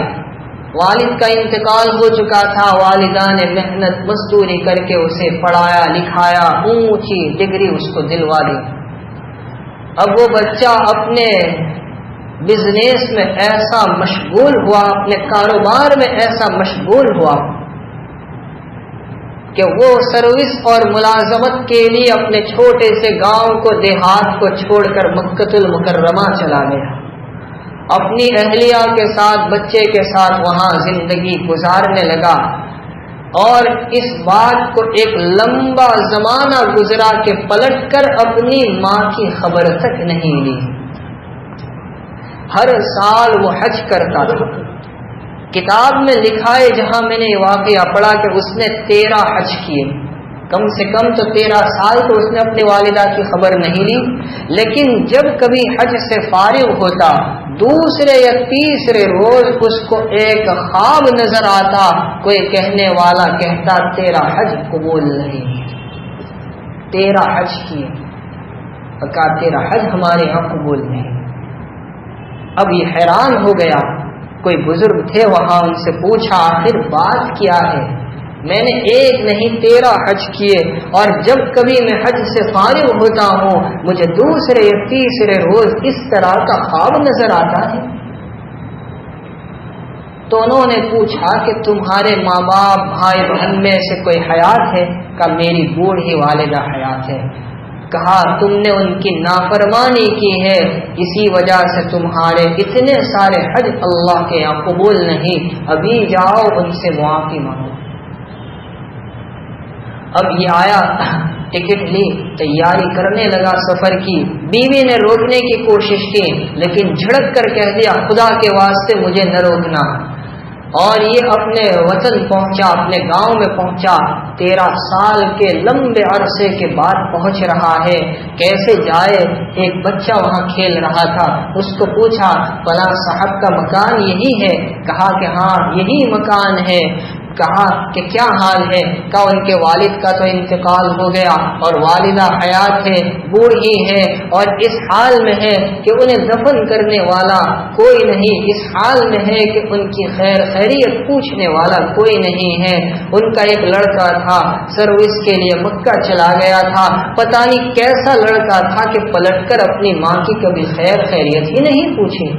والد کا انتقال ہو چکا تھا. والدہ نے محنت مزدوری کر کے اسے پڑھایا لکھایا, اونچی ڈگری اس کو دلوا دی. اب وہ بچہ اپنے بزنس میں ایسا مشغول ہوا, اپنے کاروبار میں ایسا مشغول ہوا کہ وہ سروس اور ملازمت کے لیے اپنے چھوٹے سے گاؤں کو, دیہات کو چھوڑ کر مکۃ المکرمہ چلا گیا. اپنی اہلیہ کے ساتھ, بچے کے ساتھ وہاں زندگی گزارنے لگا. اور اس بات کو ایک لمبا زمانہ گزرا کہ پلٹ کر اپنی ماں کی خبر تک نہیں لی. ہر سال وہ حج کرتا تھا. کتاب میں لکھا ہے, جہاں میں نے یہ واقعہ پڑھا کہ اس نے 13 حج کیے. کم سے کم تو 13 سال تو اس نے اپنی والدہ کی خبر نہیں لی. لیکن جب کبھی حج سے فارغ ہوتا, دوسرے یا تیسرے روز اس کو ایک خواب نظر آتا. کوئی کہنے والا کہتا 13 حج قبول نہیں, 13 حج کیے, اور کہا 13 حج ہمارے یہاں قبول نہیں. اب یہ حیران ہو گیا. کوئی بزرگ تھے وہاں, ان سے پوچھا آخر بات کیا ہے؟ میں نے 1 نہیں 13 حج کیے, اور جب کبھی میں حج سے فارغ ہوتا ہوں مجھے دوسرے یا تیسرے روز اس طرح کا خواب نظر آتا ہے. تو انہوں نے پوچھا کہ تمہارے ماں باپ بھائی بہن میں سے کوئی حیات ہے؟ کہ میری بوڑھی والدہ حیات ہے. کہا تم نے ان کی نافرمانی کی ہے، اسی وجہ سے تمہارے اتنے سارے حج اللہ کے یہاں قبول نہیں، ابھی جاؤ ان سے معافی مانگو۔ اب یہ آیا، ٹکٹ لی، تیاری کرنے لگا سفر کی، بیوی نے روکنے کی کوشش کی لیکن جھڑک کر کہہ دیا خدا کے واسطے مجھے نہ روکنا، اور یہ اپنے وطن پہنچا، اپنے گاؤں میں پہنچا، 13 سال کے لمبے عرصے کے بعد پہنچ رہا ہے، کیسے جائے؟ ایک بچہ وہاں کھیل رہا تھا، اس کو پوچھا فلاں صاحب کا مکان یہی ہے؟ کہا کہ ہاں یہی مکان ہے۔ کہا کہ کیا حال ہے؟ کہا ان کے والد کا تو انتقال ہو گیا اور والدہ حیات ہے، بوڑھی ہے، اور اس حال میں ہے کہ انہیں دفن کرنے والا کوئی نہیں، اس حال میں ہے کہ ان کی خیریت پوچھنے والا کوئی نہیں ہے۔ ان کا ایک لڑکا تھا، سروس کے لیے مکہ چلا گیا تھا، پتہ نہیں کیسا لڑکا تھا کہ پلٹ کر اپنی ماں کی کبھی خیریت ہی نہیں پوچھی۔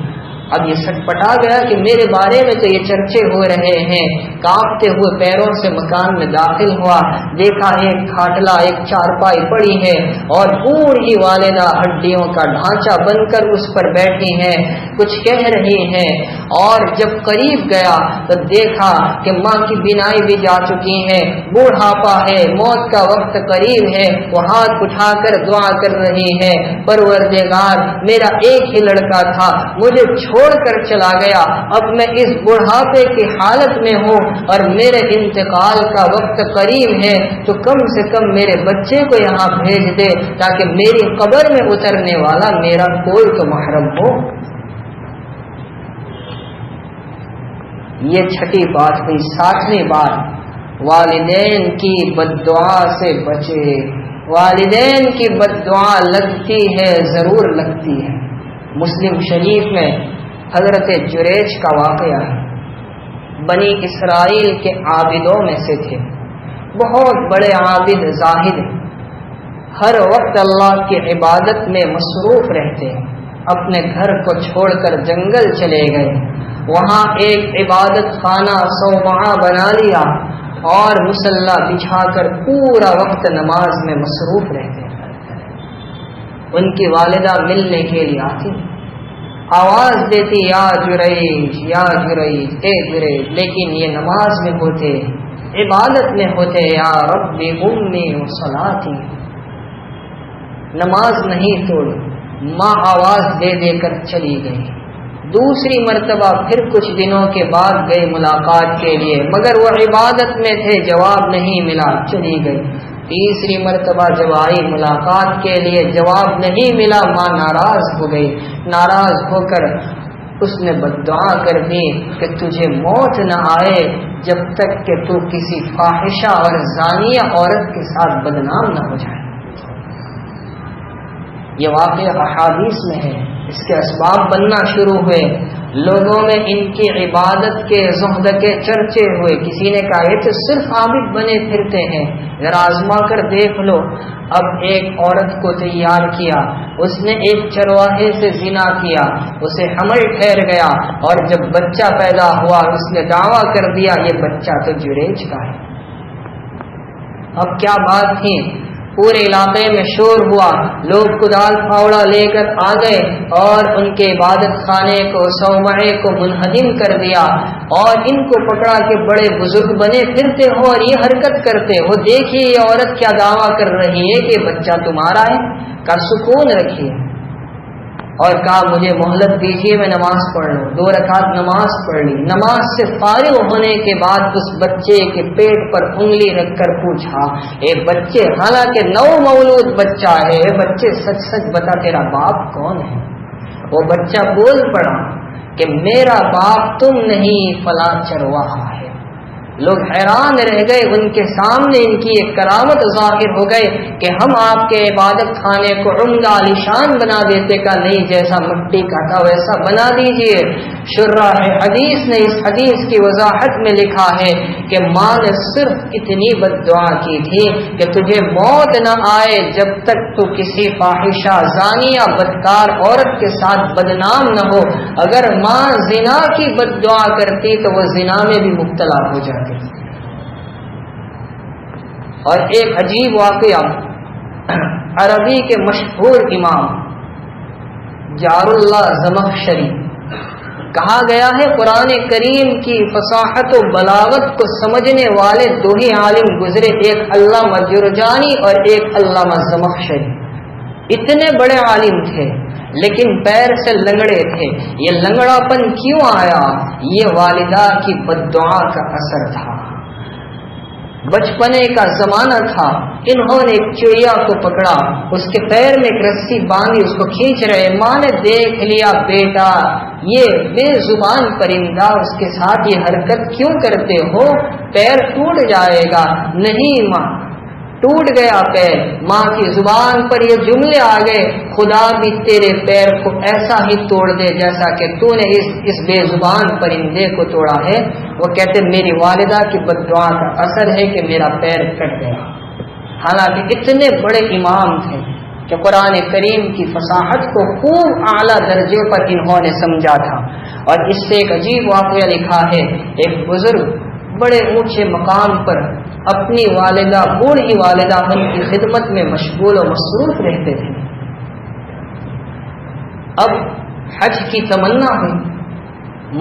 اب یہ سٹپٹا گیا کہ میرے بارے میں تو یہ چرچے ہو رہے ہیں، کانپتے ہوئے پیروں سے مکان میں داخل ہوا، دیکھا ایک کھاٹلا، ایک چارپائی پڑی ہے اور بوڑھی والدہ ہڈیوں کا ڈھانچہ بن کر اس پر بیٹھی ہیں، کچھ کہہ رہی ہیں، اور جب قریب گیا تو دیکھا کہ ماں کی بینائی بھی جا چکی ہے، بوڑھاپا ہے، موت کا وقت قریب ہے، وہ ہاتھ اٹھا کر دعا کر رہی ہے، پروردگار میرا ایک ہی لڑکا تھا، مجھے چھوڑ کر چلا گیا، اب میں اس بڑھاپے کی حالت میں ہوں اور میرے انتقال کا وقت قریب ہے، تو کم سے کم میرے بچے کو یہاں بھیج دے تاکہ میری قبر میں اترنے والا میرا کوئی تو محرم ہو۔ یہ چھٹی بات ہوئی۔ 7ویں بات، والدین کی بددعا سے بچے۔ والدین کی بددعا لگتی ہے، ضرور لگتی ہے۔ مسلم شریف میں حضرت جریج کا واقعہ ہے، بنی اسرائیل کے عابدوں میں سے تھے، بہت بڑے عابد زاہد، ہر وقت اللہ کی عبادت میں مصروف رہتے، اپنے گھر کو چھوڑ کر جنگل چلے گئے، وہاں ایک عبادت خانہ صومعہ بنا لیا اور مصلی بچھا کر پورا وقت نماز میں مصروف رہتے۔ ان کی والدہ ملنے کے لیے آتی، آواز دیتی یا جریج یا جریج، اے جریج، لیکن یہ نماز میں ہوتے، عبادت میں ہوتے، یا رب امی و صلاتی، نماز نہیں توڑی۔ ماں آواز دے دے کر چلی گئی۔ دوسری مرتبہ پھر کچھ دنوں کے بعد گئے ملاقات کے لیے، مگر وہ عبادت میں تھے، جواب نہیں ملا، چلی گئی۔ تیسری مرتبہ جب آئی ملاقات کے لیے، جواب نہیں ملا، ماں ناراض ہو گئی، ناراض ہو کر اس نے بددعا کر دی کہ تجھے موت نہ آئے جب تک کہ تو کسی فاحشہ اور زانیہ عورت کے ساتھ بدنام نہ ہو جائے۔ یہ واقعہ احادیث میں ہے، اس کے اسباب بننا شروع ہوئے، لوگوں میں ان کی عبادت کے زہد کے چرچے ہوئے۔ کسی نے کہا یہ تو صرف عابد بنے پھرتے ہیں، ذرا آزما کر دیکھ لو۔ اب ایک عورت کو تیار کیا، اس نے ایک چرواہے سے زنا کیا، اسے حمل ٹھہر گیا، اور جب بچہ پیدا ہوا اس نے دعویٰ کر دیا یہ بچہ تو جریج کا ہے۔ اب کیا بات تھی، پورے علاقے میں شور ہوا، لوگ کدال پھاوڑا لے کر آ گئے اور ان کے عبادت خانے کو، صومعے کو منہدم کر دیا، اور ان کو پکڑا کہ بڑے بزرگ بنے پھرتے ہو اور یہ حرکت کرتے ہو، دیکھیے یہ عورت کیا دعویٰ کر رہی ہے کہ بچہ تمہارا ہے۔ کا سکون رکھیے، اور کہا مجھے مہلت دیجیے، میں نماز پڑھ لوں۔ 2 رکعت نماز پڑھ لی۔ نماز سے فارغ ہونے کے بعد اس بچے کے پیٹ پر انگلی رکھ کر پوچھا، اے بچے، حالانکہ نو مولود بچہ ہے، اے بچے سچ سچ بتا تیرا باپ کون ہے؟ وہ بچہ بول پڑا کہ میرا باپ تم نہیں، فلاں چرواہا ہے۔ لوگ حیران رہ گئے، ان کے سامنے ان کی ایک کرامت ظاہر ہو گئے کہ ہم آپ کے عبادت خانے کو عمدہ عالیشان بنا دیتے، کا نہیں، جیسا مٹی کا تھا ویسا بنا دیجئے۔ شراح حدیث نے اس حدیث کی وضاحت میں لکھا ہے کہ ماں نے صرف اتنی بد دعا کی تھی کہ تجھے موت نہ آئے جب تک تو کسی فاحشہ زانیہ بدکار عورت کے ساتھ بدنام نہ ہو۔ اگر ماں زنا کی بد دعا کرتی تو وہ زنا میں بھی مبتلا ہو جاتی۔ اور ایک عجیب واقعہ عربی کے مشہور امام جاراللہ زمخشری، کہا گیا ہے قرآن کریم کی فصاحت و بلاغت کو سمجھنے والے دو ہی عالم گزرے، ایک علامہ جرجانی اور ایک علامہ زمخشری۔ اتنے بڑے عالم تھے لیکن پیر سے لنگڑے تھے۔ یہ لنگڑا پن کیوں آیا؟ یہ والدہ کی بددعا کا اثر تھا، بچپنے کا زمانہ تھا۔ انہوں نے ایک چڑیا کو پکڑا، اس کے پیر میں ایک رسی باندھی، اس کو کھینچ رہے۔ ماں نے دیکھ لیا، بیٹا یہ بے زبان پرندہ، اس کے ساتھ یہ حرکت کیوں کرتے ہو؟ پیر ٹوٹ جائے گا۔ نہیں ماں، ٹوٹ گیا پیر۔ ماں کی زبان پر یہ جملے آ گئے، خدا بھی تیرے پیر کو ایسا ہی توڑ دے جیسا کہ تو نے اس بے زبان پرندے کو توڑا ہے۔ وہ کہتے میری والدہ کی بددعا کا اثر ہے کہ میرا پیر کٹ گیا۔ حالانکہ اتنے بڑے امام تھے کہ قرآن کریم کی فصاحت کو خوب اعلیٰ درجے پر انہوں نے سمجھا تھا۔ اور اس سے ایک عجیب واقعہ لکھا ہے، ایک بزرگ بڑے اونچے مقام پر اپنی والدہ، بوڑھی والدہ، ان کی خدمت میں مشغول و مصروف رہتے تھے۔ اب حج کی تمنا ہوئی،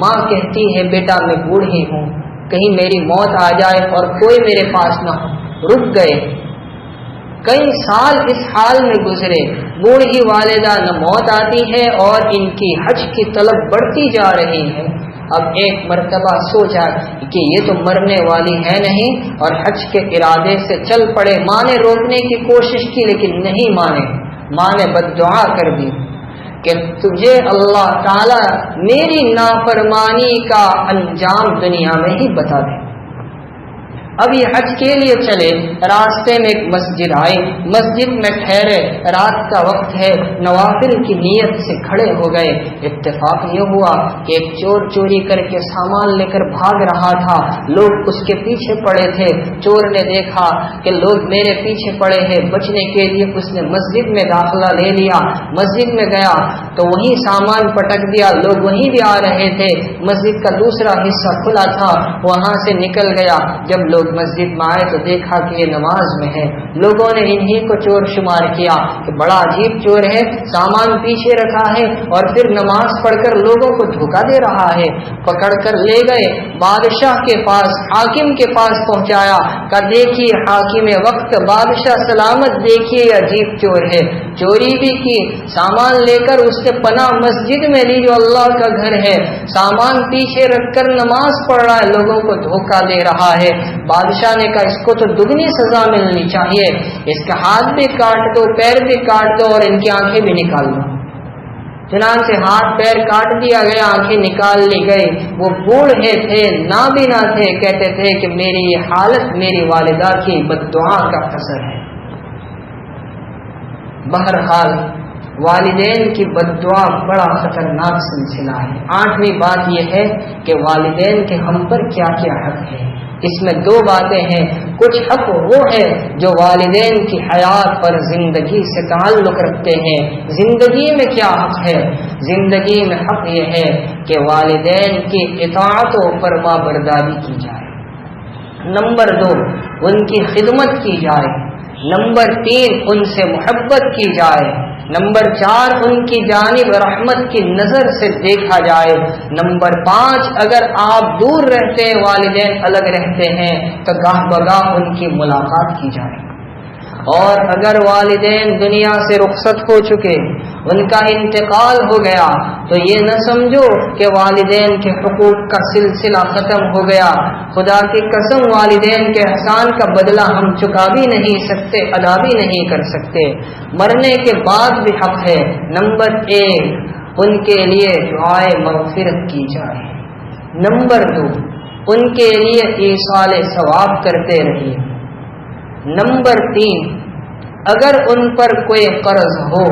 ماں کہتی ہے بیٹا میں بوڑھی ہوں، کہیں میری موت آ جائے اور کوئی میرے پاس نہ ہو۔ رک گئے، کئی سال اس حال میں گزرے، بوڑھی والدہ نہ موت آتی ہے اور ان کی حج کی طلب بڑھتی جا رہی ہے۔ اب ایک مرتبہ سوچا کہ یہ تو مرنے والی ہے نہیں، اور حج کے ارادے سے چل پڑے۔ ماں نے روکنے کی کوشش کی لیکن نہیں مانے۔ ماں نے بددعا کر دی کہ تجھے اللہ تعالی میری نافرمانی کا انجام دنیا میں ہی بتا دے۔ اب یہ حج کے لیے چلے، راستے میں ایک مسجد آئی، مسجد میں ٹھہرے، رات کا وقت ہے، نوافل کی نیت سے کھڑے ہو گئے۔ اتفاق یہ ہوا کہ ایک چور چوری کر کے سامان لے کر بھاگ رہا تھا، لوگ اس کے پیچھے پڑے تھے۔ چور نے دیکھا کہ لوگ میرے پیچھے پڑے ہیں، بچنے کے لیے اس نے مسجد میں داخلہ لے لیا۔ مسجد میں گیا تو وہیں سامان پٹک دیا، لوگ وہیں بھی آ رہے تھے، مسجد کا دوسرا حصہ کھلا تھا، وہاں سے نکل گیا۔ جب لوگ مسجد میں آئے تو دیکھا کہ یہ نماز میں ہے۔ لوگوں نے انہی کو چور شمار کیا کہ بڑا عجیب چور ہے، سامان پیچھے رکھا ہے اور پھر نماز پڑھ کر لوگوں کو دھوکہ دے رہا ہے۔ پکڑ کر لے گئے، بادشاہ کے پاس، حاکم کے پاس پہنچایا، کہا دیکھیے حاکم وقت، بادشاہ سلامت، دیکھیے یہ عجیب چور ہے، چوری بھی کی، سامان لے کر اس نے پناہ مسجد میں لی جو اللہ کا گھر ہے، سامان پیچھے رکھ کر نماز پڑھ رہا ہے، لوگوں کو دھوکہ دے رہا ہے۔ بادشاہ نے کہا اس کو تو دگنی سزا ملنی چاہیے، اس کا ہاتھ بھی کاٹ دو، پیر بھی کاٹ دو اور ان کی آنکھیں بھی نکال دو۔ چنانچہ ہاتھ پیر کاٹ دیا گیا، آنکھیں نکال لی گئی۔ وہ بوڑھے تھے، نابینا تھے، کہتے تھے کہ میری یہ حالت میری والدہ کی بددعا کا اثر ہے۔ بہرحال والدین کی بددعا بڑا خطرناک سلسلہ ہے۔ 8ویں بات یہ ہے کہ والدین کے ہم پر کیا کیا حق ہے۔ اس میں 2 باتیں ہیں۔ کچھ حق وہ ہے جو والدین کی حیات اور زندگی سے تعلق رکھتے ہیں۔ زندگی میں کیا حق ہے؟ زندگی میں حق یہ ہے کہ والدین کی اطاعت و فرما برداری کی جائے۔ نمبر 2 ان کی خدمت کی جائے۔ نمبر 3 ان سے محبت کی جائے۔ نمبر 4 ان کی جانب رحمت کی نظر سے دیکھا جائے۔ نمبر 5 اگر آپ دور رہتے ہیں، والدین الگ رہتے ہیں، تو گاہ بگاہ ان کی ملاقات کی جائے۔ اور اگر والدین دنیا سے رخصت ہو چکے، ان کا انتقال ہو گیا، تو یہ نہ سمجھو کہ والدین کے حقوق کا سلسلہ ختم ہو گیا۔ خدا کی قسم والدین کے احسان کا بدلہ ہم چکا بھی نہیں سکتے، ادا بھی نہیں کر سکتے۔ مرنے کے بعد بھی حق ہے۔ نمبر 1 ان کے لیے دعائے مغفرت کی جائے۔ نمبر 2 ان کے لیے ایصال ثواب کرتے رہیے۔ نمبر 3 اگر ان پر کوئی قرض ہو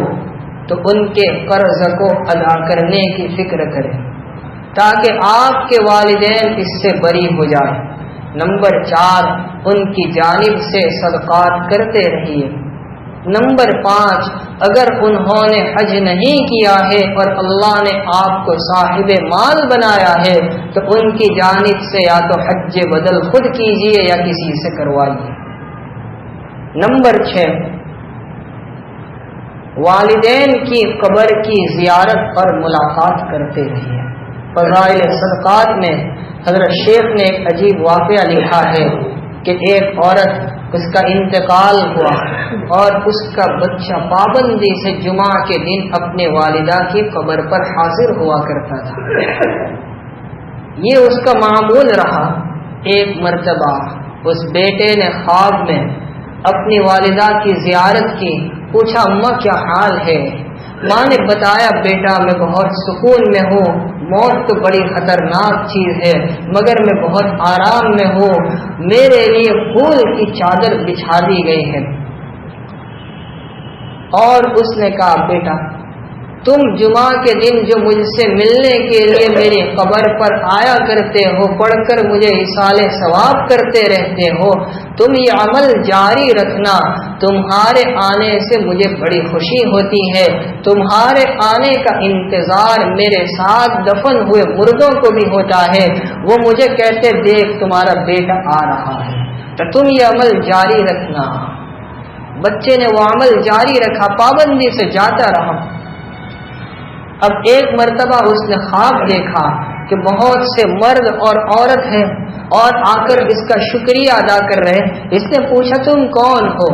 تو ان کے قرض کو ادا کرنے کی فکر کریں تاکہ آپ کے والدین اس سے بری ہو جائیں۔ نمبر 4 ان کی جانب سے صدقات کرتے رہیے۔ نمبر 5 اگر انہوں نے حج نہیں کیا ہے اور اللہ نے آپ کو صاحب مال بنایا ہے تو ان کی جانب سے یا تو حج بدل خود کیجیے یا کسی سے کروائیے۔ نمبر 6 والدین کی قبر کی زیارت اور ملاقات کرتے رہیے۔ فضائل صدقات میں حضرت شیخ نے ایک عجیب واقعہ لکھا ہے کہ ایک عورت، اس کا انتقال ہوا اور اس کا بچہ پابندی سے جمعہ کے دن اپنے والدہ کی قبر پر حاضر ہوا کرتا تھا۔ یہ اس کا معمول رہا۔ ایک مرتبہ اس بیٹے نے خواب میں اپنی والدہ کی زیارت کی، پوچھا اماں کیا حال ہے؟ ماں نے بتایا بیٹا میں بہت سکون میں ہوں، موت تو بڑی خطرناک چیز ہے مگر میں بہت آرام میں ہوں، میرے لیے پھول کی چادر بچھا دی گئی ہے۔ اور اس نے کہا بیٹا تم جمعہ کے دن جو مجھ سے ملنے کے لیے میری قبر پر آیا کرتے ہو، پڑھ کر مجھے ایصال ثواب کرتے رہتے ہو، تم یہ عمل جاری رکھنا، تمہارے آنے سے مجھے بڑی خوشی ہوتی ہے، تمہارے آنے کا انتظار میرے ساتھ دفن ہوئے مردوں کو بھی ہوتا ہے، وہ مجھے کہتے دیکھ تمہارا بیٹا آ رہا ہے، تو تم یہ عمل جاری رکھنا۔ بچے نے وہ عمل جاری رکھا، پابندی سے جاتا رہا۔ اب ایک مرتبہ اس نے خواب دیکھا کہ بہت سے مرد اور عورت ہیں اور آ کر اس کا شکریہ ادا کر رہے۔ اس نے پوچھا تم کون ہو؟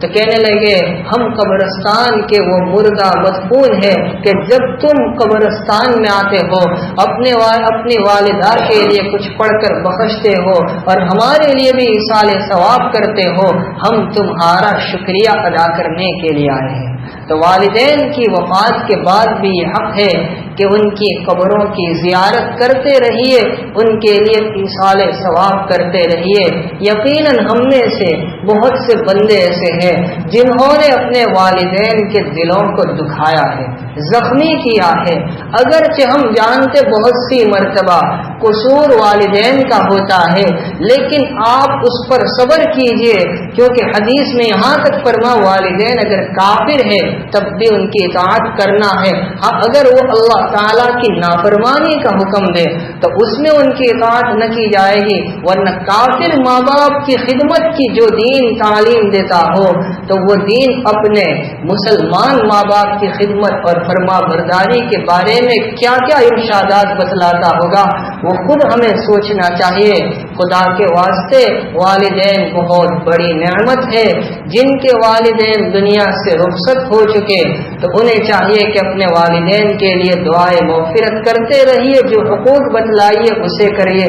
تو کہنے لگے ہم قبرستان کے وہ مردہ مدفون ہیں کہ جب تم قبرستان میں آتے ہو اپنی والدہ کے لیے کچھ پڑھ کر بخشتے ہو اور ہمارے لیے بھی ایصال ثواب کرتے ہو، ہم تمہارا شکریہ ادا کرنے کے لیے آئے ہیں۔ تو والدین کی وفات کے بعد بھی یہ حق ہے کہ ان کی قبروں کی زیارت کرتے رہیے، ان کے لیے ایصال ثواب کرتے رہیے۔ یقیناً ہم میں سے بہت سے بندے ایسے ہیں جنہوں نے اپنے والدین کے دلوں کو دکھایا ہے، زخمی کیا ہے، اگرچہ ہم جانتے بہت سی مرتبہ قصور والدین کا ہوتا ہے، لیکن آپ اس پر صبر کیجئے، کیونکہ حدیث میں یہاں تک فرما والدین اگر کافر ہے تب بھی ان کی اطاعت کرنا ہے، ہاں اگر وہ اللہ تعالیٰ کی نافرمانی کا حکم دے تو اس میں ان کی اطاعت نہ کی جائے گی، ورنہ کافر ماں باپ کی خدمت کی جو دین تعلیم دیتا ہو تو وہ دین اپنے مسلمان ماں باپ کی خدمت اور فرما برداری کے بارے میں کیا کیا ارشادات بتلاتا ہوگا وہ خود ہمیں سوچنا چاہیے۔ خدا کے واسطے والدین بہت بڑی نعمت ہے، جن کے والدین دنیا سے رخصت ہو چکے تو انہیں چاہیے کہ اپنے والدین کے لیے دعائے مغفرت کرتے رہیے، جو حقوق بتلائیے اسے کریے،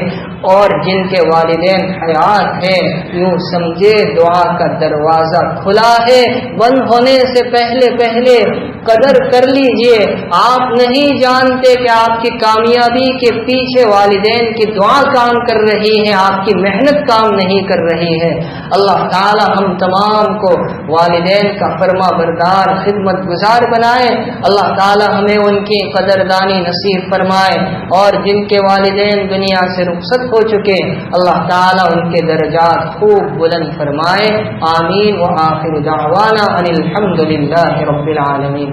اور جن کے والدین حیات ہیں یوں سمجھے دعا کا دروازہ کھلا ہے، بند ہونے سے پہلے قدر کر لیجئے۔ آپ نہیں جانتے کہ آپ کی کامیابی کے پیچھے والدین کی دعا کام کر رہی ہے، آپ کی محنت کام نہیں کر رہی ہے۔ اللہ تعالی ہم تمام کو والدین کا فرما بردار خدمت گزار بنائے، اللہ تعالی ہمیں ان کی قدردانی نصیب فرمائے، اور جن کے والدین دنیا سے رخصت ہو چکے اللہ تعالی ان کے درجات خوب بلند فرمائے۔ آمین۔ وآخر دعوانا ان الحمد للہ رب العالمین۔